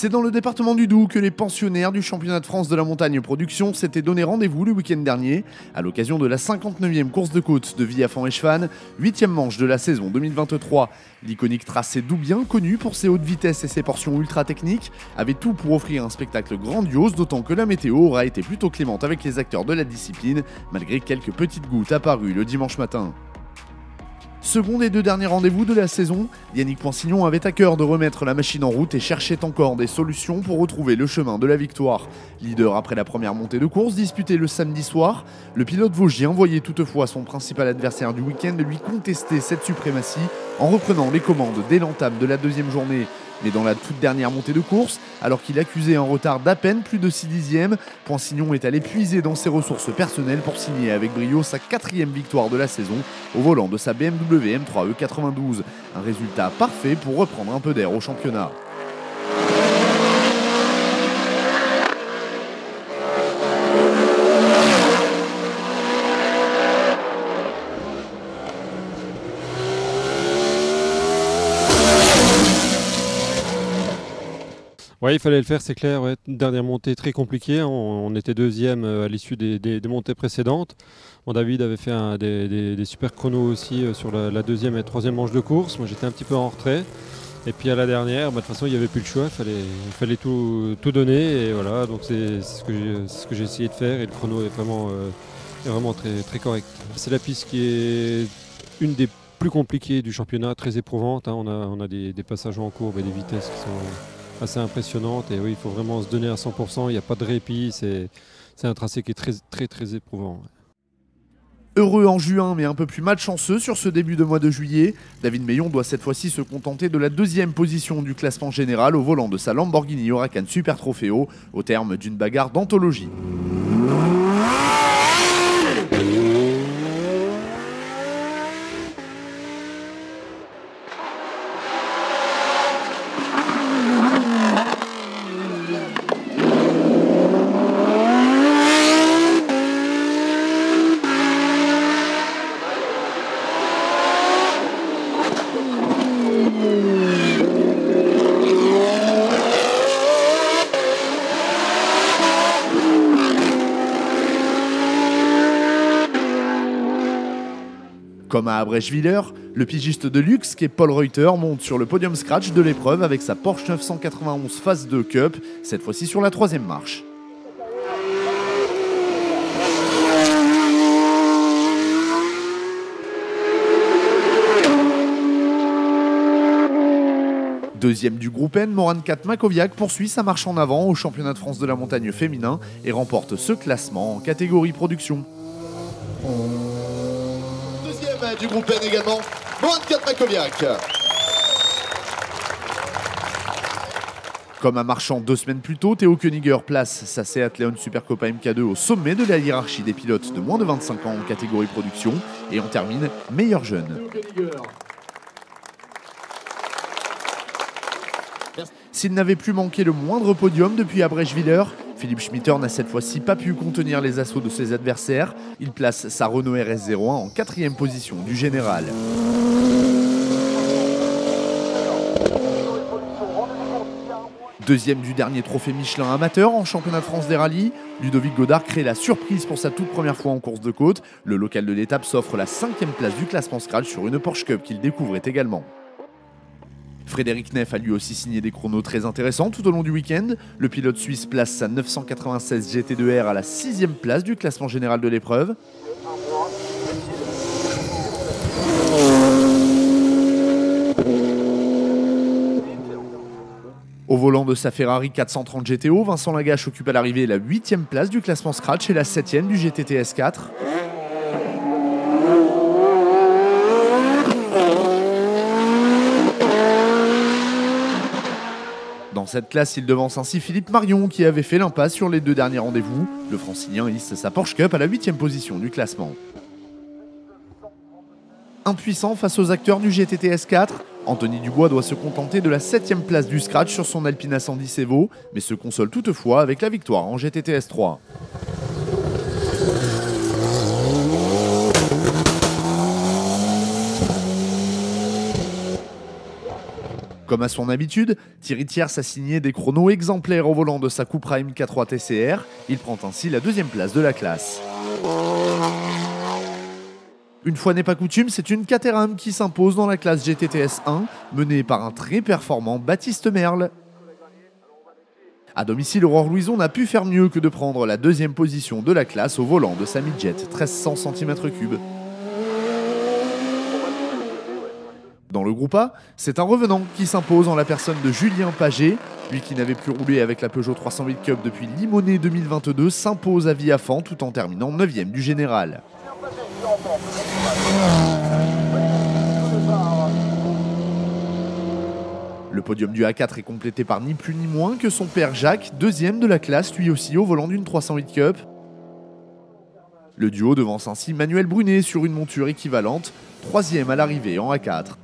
C'est dans le département du Doubs que les pensionnaires du championnat de France de la montagne production s'étaient donné rendez-vous le week-end dernier à l'occasion de la 59e course de côte de Villaphant-Echevannes, 8e manche de la saison 2023. L'iconique tracé doubien, connu pour ses hautes vitesses et ses portions ultra techniques, avait tout pour offrir un spectacle grandiose, d'autant que la météo aura été plutôt clémente avec les acteurs de la discipline, malgré quelques petites gouttes apparues le dimanche matin. Second des deux derniers rendez-vous de la saison, Yannick Poinsignon avait à cœur de remettre la machine en route et cherchait encore des solutions pour retrouver le chemin de la victoire. Leader après la première montée de course disputée le samedi soir, le pilote vosgien voyait toutefois son principal adversaire du week-end lui contester cette suprématie en reprenant les commandes dès l'entame de la deuxième journée. Mais dans la toute dernière montée de course, alors qu'il accusait un retard d'à peine plus de 6 dixièmes, Poinsignon est allé puiser dans ses ressources personnelles pour signer avec brio sa 4e victoire de la saison au volant de sa BMW M3 E92. Un résultat parfait pour reprendre un peu d'air au championnat. Oui, il fallait le faire, c'est clair. Ouais. Une dernière montée très compliquée. On était deuxième à l'issue des montées précédentes. Bon, David avait fait des super chronos aussi sur la deuxième et troisième manche de course. Moi, j'étais un petit peu en retrait. Et puis à la dernière, de toute façon, il n'y avait plus le choix. Il fallait tout donner. Et voilà, donc c'est ce que j'ai essayé de faire. Et le chrono est vraiment très, très correct. C'est la piste qui est une des plus compliquées du championnat, très éprouvante. Hein. On a des passages en courbe et des vitesses qui sont assez impressionnante, et oui, il faut vraiment se donner à 100%, il n'y a pas de répit, c'est un tracé qui est très éprouvant. Heureux en juin, mais un peu plus malchanceux sur ce début de mois de juillet, David Meillon doit cette fois-ci se contenter de la 2e position du classement général au volant de sa Lamborghini Huracan Super Trofeo, au terme d'une bagarre d'anthologie. Comme à Abrècheviller, le pigiste de luxe qu'est Paul Reuter monte sur le podium scratch de l'épreuve avec sa Porsche 991 Phase 2 Cup, cette fois-ci sur la 3e marche. Deuxième du groupe N, Moran 4 Makoviak poursuit sa marche en avant au championnat de France de la montagne féminin et remporte ce classement en catégorie production. Deuxième du groupe N également, Moran 4 Makoviak. Comme à Marchand 2 semaines plus tôt, Théo Koeniger place sa Seat Leon Supercopa MK2 au sommet de la hiérarchie des pilotes de moins de 25 ans en catégorie production et en termine meilleur jeune. S'il n'avait plus manqué le moindre podium depuis Abrècheviller, Philippe Schmitter n'a cette fois-ci pas pu contenir les assauts de ses adversaires. Il place sa Renault RS 01 en 4e position du général. Deuxième du dernier trophée Michelin amateur en championnat de France des rallyes, Ludovic Godard crée la surprise pour sa toute première fois en course de côte. Le local de l'étape s'offre la 5e place du classement Scratch sur une Porsche Cup qu'il découvrait également. Frédéric Neff a lui aussi signé des chronos très intéressants tout au long du week-end. Le pilote suisse place sa 996 GT2R à la 6e place du classement général de l'épreuve. Au volant de sa Ferrari 430 GTO, Vincent Lagache occupe à l'arrivée la 8e place du classement Scratch et la 7e du GTT S4. Dans cette classe, il devance ainsi Philippe Marion qui avait fait l'impasse sur les 2 derniers rendez-vous. Le Francilien hisse sa Porsche Cup à la 8e position du classement. Impuissant face aux acteurs du GTT S4, Anthony Dubois doit se contenter de la 7e place du Scratch sur son Alpina 110 Evo, mais se console toutefois avec la victoire en GTT S3. Comme à son habitude, Thierry Thiers a signé des chronos exemplaires au volant de sa Cupra MK3 TCR. Il prend ainsi la deuxième place de la classe. Une fois n'est pas coutume, c'est une Caterham qui s'impose dans la classe GTTS 1, menée par un très performant Baptiste Merle. À domicile, Aurore Louison n'a pu faire mieux que de prendre la deuxième position de la classe au volant de sa midjet 1300 cm3. Dans le groupe A, c'est un revenant qui s'impose en la personne de Julien Paget. Lui qui n'avait plus roulé avec la Peugeot 308 Cup depuis Limonest 2022 s'impose à Viafan tout en terminant 9e du général. Le podium du A4 est complété par ni plus ni moins que son père Jacques, deuxième de la classe, lui aussi au volant d'une 308 Cup. Le duo devance ainsi Manuel Brunet sur une monture équivalente, troisième à l'arrivée en A4.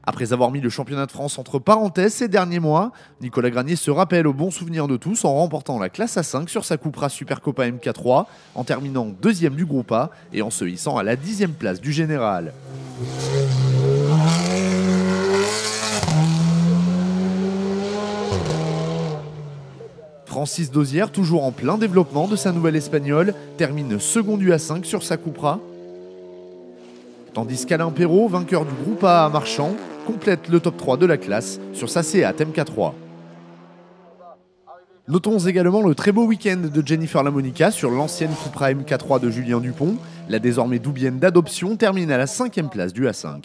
Après avoir mis le championnat de France entre parenthèses ces derniers mois, Nicolas Granier se rappelle au bon souvenir de tous en remportant la classe A5 sur sa Cupra Supercopa MK3, en terminant deuxième du groupe A et en se hissant à la 10e place du général. Francis Dozière, toujours en plein développement de sa nouvelle espagnole, termine second du A5 sur sa Cupra. Tandis qu'Alain Perrault, vainqueur du groupe A à Marchand, complète le top 3 de la classe sur sa Seat MK3. Notons également le très beau week-end de Jennifer Lamonica sur l'ancienne Cupra MK3 de Julien Dupont. La désormais doubienne d'adoption termine à la 5e place du A5.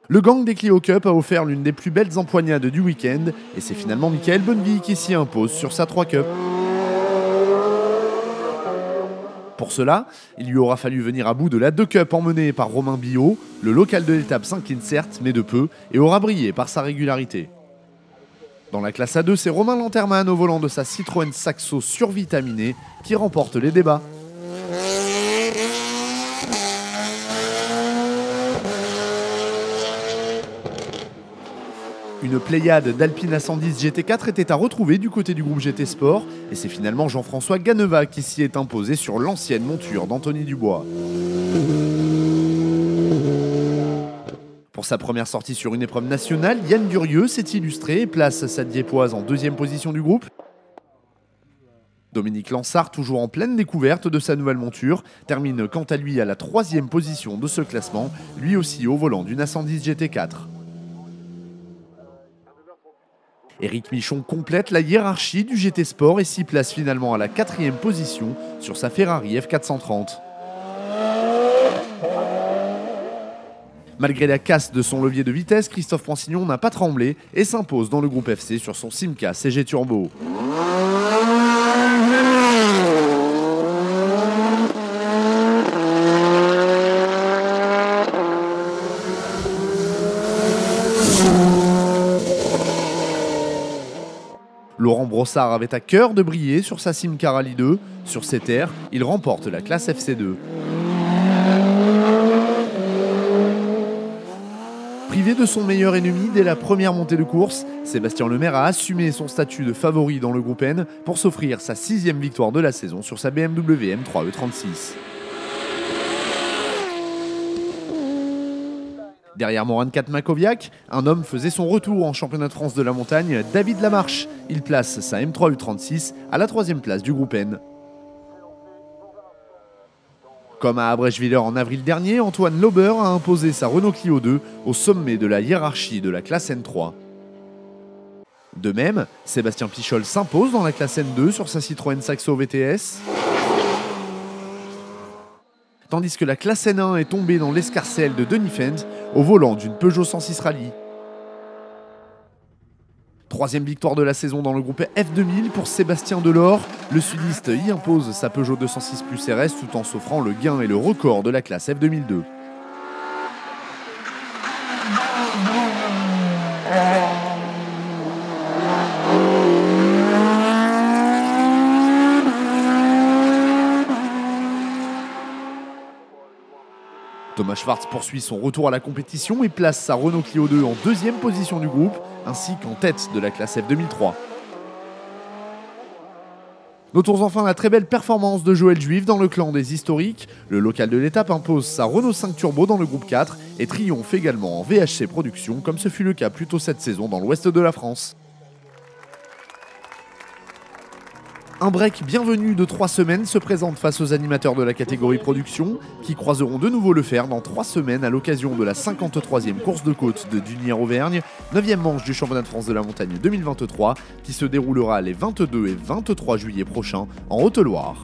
Le gang des Clio Cup a offert l'une des plus belles empoignades du week-end et c'est finalement Michael Bonneville qui s'y impose sur sa 3 Cup. Pour cela, il lui aura fallu venir à bout de la 2 Cup emmenée par Romain Billot. Le local de l'étape s'incline certes, mais de peu, et aura brillé par sa régularité. Dans la classe A2, c'est Romain Lanterman au volant de sa Citroën Saxo survitaminée qui remporte les débats. Une pléiade d'Alpine A110 GT4 était à retrouver du côté du groupe GT Sport et c'est finalement Jean-François Ganeva qui s'y est imposé sur l'ancienne monture d'Anthony Dubois. Pour sa première sortie sur une épreuve nationale, Yann Durieux s'est illustré et place sa Diepoise en 2e position du groupe. Dominique Lansart, toujours en pleine découverte de sa nouvelle monture, termine quant à lui à la 3e position de ce classement, lui aussi au volant d'une A110 GT4. Éric Michon complète la hiérarchie du GT Sport et s'y place finalement à la 4e position sur sa Ferrari F430. Malgré la casse de son levier de vitesse, Christophe Poinsignon n'a pas tremblé et s'impose dans le groupe FC sur son Simca CG Turbo. Laurent Brossard avait à cœur de briller sur sa Simca Rally 2. Sur ses terres, il remporte la classe FC2. Privé de son meilleur ennemi dès la première montée de course, Sébastien Lemaire a assumé son statut de favori dans le groupe N pour s'offrir sa 6e victoire de la saison sur sa BMW M3 E36. Derrière Moran Makoviak, un homme faisait son retour en championnat de France de la montagne, David Lamarche. Il place sa M3 U36 à la 3e place du groupe N. Comme à Abrècheviller en avril dernier, Antoine Lauber a imposé sa Renault Clio 2 au sommet de la hiérarchie de la classe N3. De même, Sébastien Pichol s'impose dans la classe N2 sur sa Citroën Saxo VTS. Tandis que la classe N1 est tombée dans l'escarcelle de Denis Fent au volant d'une Peugeot 106 Rally. 3e victoire de la saison dans le groupe F2000 pour Sébastien Delors. Le sudiste y impose sa Peugeot 206 Plus RS tout en s'offrant le gain et le record de la classe F2002. Thomas Schwartz poursuit son retour à la compétition et place sa Renault Clio 2 en 2e position du groupe, ainsi qu'en tête de la classe F2003. Notons enfin la très belle performance de Joël Juif dans le clan des historiques. Le local de l'étape impose sa Renault 5 Turbo dans le groupe 4 et triomphe également en VHC Production comme ce fut le cas plus tôt cette saison dans l'ouest de la France. Un break bienvenu de 3 semaines se présente face aux animateurs de la catégorie production qui croiseront de nouveau le fer dans 3 semaines à l'occasion de la 53e course de côte de Dunière-Auvergne, 9e manche du championnat de France de la montagne 2023 qui se déroulera les 22 et 23 juillet prochains en Haute-Loire.